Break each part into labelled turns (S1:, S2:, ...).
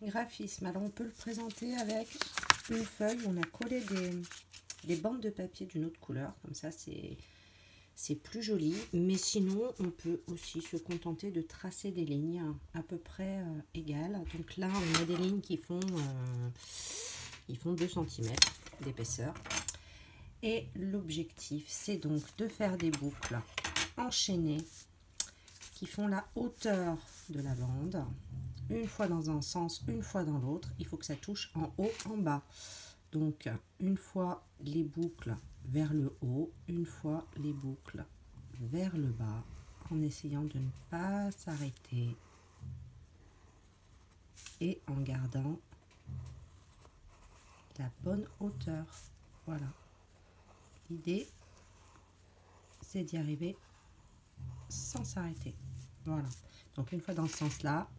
S1: graphisme. Alors on peut le présenter avec une feuille où on a collé des bandes de papier d'une autre couleur, comme ça c'est plus joli. Mais sinon on peut aussi se contenter de tracer des lignes à peu près égales. Donc là on a des lignes qui font 2 cm d'épaisseur. Et l'objectif c'est donc de faire des boucles enchaînées qui font la hauteur de la bande. Une fois dans un sens, une fois dans l'autre. Il faut que ça touche en haut, en bas. Donc, une fois les boucles vers le haut, une fois les boucles vers le bas, en essayant de ne pas s'arrêter et en gardant la bonne hauteur. Voilà. L'idée, c'est d'y arriver sans s'arrêter. Voilà. Donc, une fois dans ce sens-là,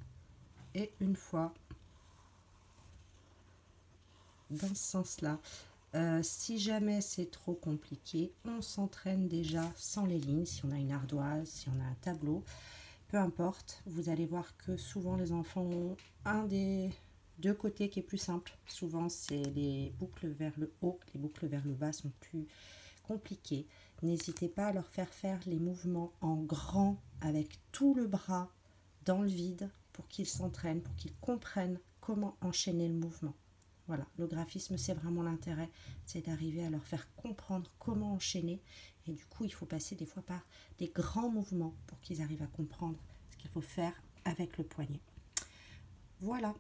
S1: et une fois dans ce sens-là. Si jamais c'est trop compliqué, on s'entraîne déjà sans les lignes, si on a une ardoise, si on a un tableau, peu importe. Vous allez voir que souvent les enfants ont un des deux côtés qui est plus simple. Souvent c'est les boucles vers le haut, les boucles vers le bas sont plus compliquées. N'hésitez pas à leur faire les mouvements en grand avec tout le bras dans le vide pour qu'ils s'entraînent, pour qu'ils comprennent comment enchaîner le mouvement. Voilà, le graphisme, c'est vraiment l'intérêt, c'est d'arriver à leur faire comprendre comment enchaîner. Et du coup, il faut passer des fois par des grands mouvements pour qu'ils arrivent à comprendre ce qu'il faut faire avec le poignet. Voilà.